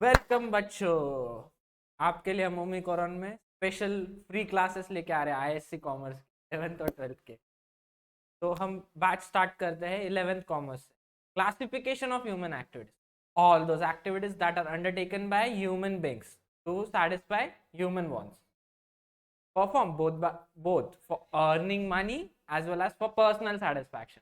Welcome बच्चों, आपके लिए हम ओमी कोरन में स्पेशल फ्री क्लासेस लेके आ रहे हैं आईएससी कॉमर्स 11th और 12th के। तो हम बैच स्टार्ट करते हैं 11th कॉमर्स से। Classification of human activities, all those activities that are undertaken by human beings to satisfy human wants, perform both for earning money as well as for personal satisfaction।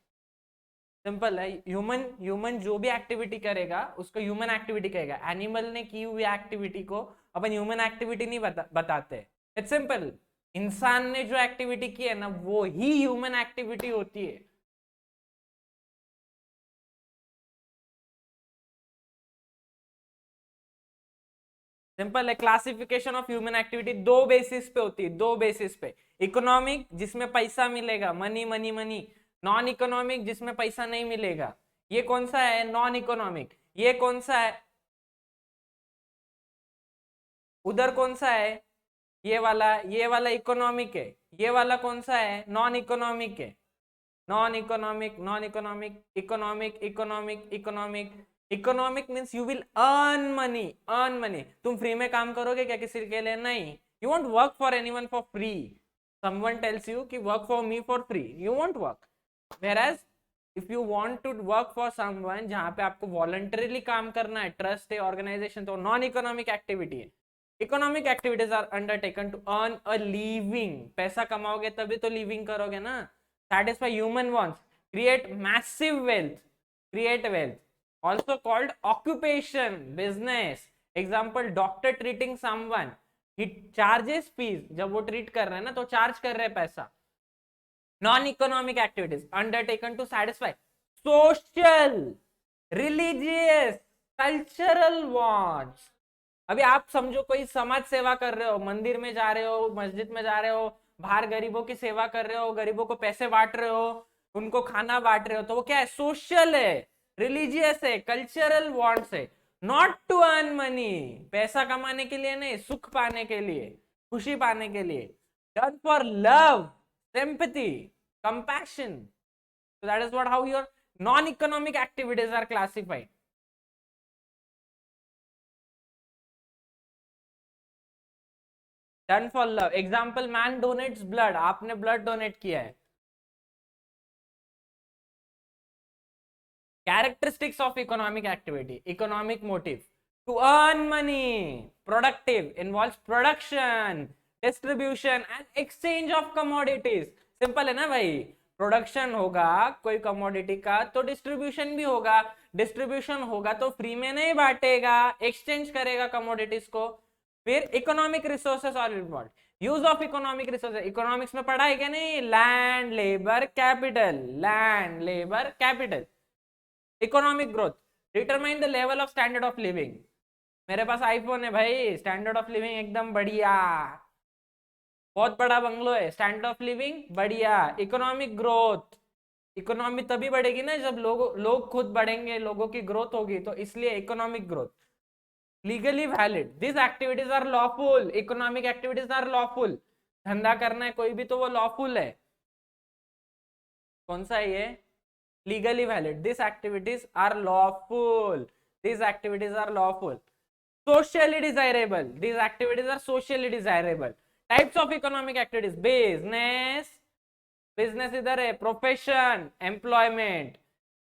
Simple है। Human human जो भी activity करेगा उसको human activity कहेगा। Animal ने की हुई activity को अपन ह्यूमन एक्टिविटी नहीं बताते। It's simple. इंसान ने जो एक्टिविटी की है ना वो ही ह्यूमन एक्टिविटी होती है। सिंपल है। क्लासिफिकेशन ऑफ ह्यूमन एक्टिविटी दो बेसिस पे होती है, दो बेसिस पे। इकोनॉमिक जिसमें पैसा मिलेगा, money money money. Non economic जिसमें पैसा नहीं मिलेगा। ये कौन सा है? Non economic. ये कौन सा है? उधर कौन सा है? ये वाला इकोनॉमिक है। ये वाला कौन सा है? नॉन इकोनॉमिक है। Non economic, non economic, economic, economic, economic. Economic means you will earn money, earn money. तुम फ्री में काम करोगे क्या किसी के लिए? नहीं। You won't work for anyone for free. Someone tells you कि work for me for free, you won't work. whereas if you want to work for someone जहां पे आपको वॉलंटरीली काम करना है, ट्रस्ट है, ऑर्गेनाइजेशन, तो नॉन इकोनॉमिक एक्टिविटी है। Economic activities are undertaken to earn a living. पैसा कमाओगे तभी तो लिविंग करोगे ना। satisfy human wants, create massive wealth, create wealth, also called occupation, business। example, doctor treating someone, he charges fees। जब वो treat कर रहे हैं ना तो चार्ज कर रहे हैं पैसा। Non economic activities undertaken to satisfy social, religious, cultural wants. अभी आप समझो कोई समाज सेवा कर रहे हो, मंदिर में जा रहे हो, मस्जिद में जा रहे हो, बाहर गरीबों की सेवा कर रहे हो, गरीबों को पैसे बांट रहे हो, उनको खाना बांट रहे हो, तो वो क्या है? सोशल है, रिलीजियस है, कल्चरल वांट्स है। नॉट टू अर्न मनी, पैसा कमाने के लिए नहीं, सुख पाने के लिए, खुशी पाने के लिए। Done for love, sympathy, compassion। So that is what how your non-economic activities are classified। Done for love। Example, man donates blood। आपने blood donate किया है। Characteristics of economic activity, economic motive to earn money, productive, involves production, distribution and exchange of commodities। Simple है ना भाई। Production होगा कोई commodity का तो डिस्ट्रीब्यूशन भी होगा, डिस्ट्रीब्यूशन होगा तो फ्री में नहीं बांटेगा, एक्सचेंज करेगा कमोडिटीज को। फिर इकोनॉमिक रिसोर्सेस और involve, use of economic resources. Economics में पढ़ा है क्या? नहीं। Land, labour, capital, land, labour, capital. Economic growth, determine the level of standard of living. मेरे पास आईफोन है भाई, स्टैंडर्ड ऑफ लिविंग एकदम बढ़िया, बहुत बड़ा बंगलो है, स्टैंडर्ड ऑफ लिविंग बढ़िया। इकोनॉमिक ग्रोथ, इकोनॉमी तभी बढ़ेगी ना जब लोग लोग खुद बढ़ेंगे, लोगों की ग्रोथ होगी, तो इसलिए economic growth. Legally valid, this activities are lawful. Economic activities are lawful. धंधा करना है कोई भी तो वो लॉफुल है। कौन सा है ये? legally valid, these activities are lawful, these activities are lawful। socially desirable, these activities are socially desirable। types of economic activities, business, business इधर है, profession, employment,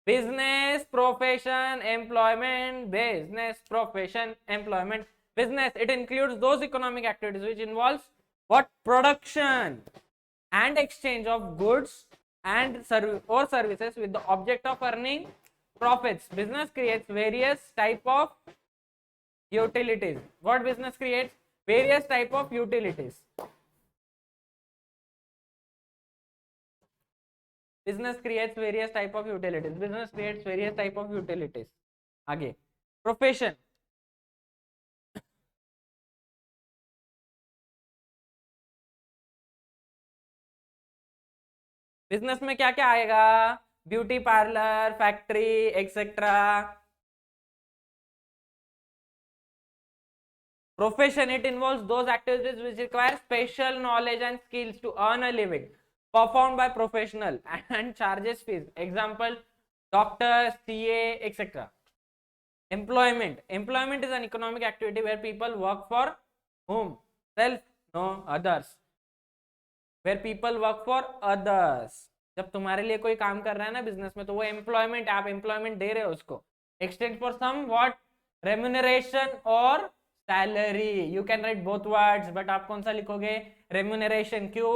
business, profession, employment, business, profession, employment। business, it includes those economic activities which involves what? Production and exchange of goods and or services with the object of earning profits। business creates various type of utilities। what business creates? various type of utilities। business creates various type of utilities, business creates various type of utilities। आगे profession, business में क्या क्या आएगा? Beauty parlour, factory, etcetera. Profession, it involves those activities which require special knowledge and skills to earn a living, performed by professional and charges fees। example, doctor, CA, etc। Employment is an economic activity where people work for whom? Self? No, others. Where people work for others. जब तुम्हारे लिए कोई काम कर रहा है ना business में, तो वो एम्प्लॉयमेंट, आप एम्प्लॉयमेंट दे रहे हो उसको. Exchange for some what? Remuneration और salary. You can write both words, but आप कौन सा लिखोगे? रेम्यूनरेशन. क्यों?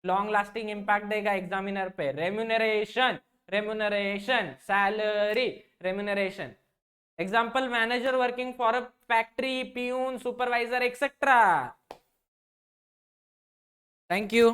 लॉन्ग लास्टिंग इंपैक्ट देगा एग्जामिनर पे. Remuneration, remuneration. Salary, remuneration. Example, manager working for a factory, peon, supervisor, etc. Thank you.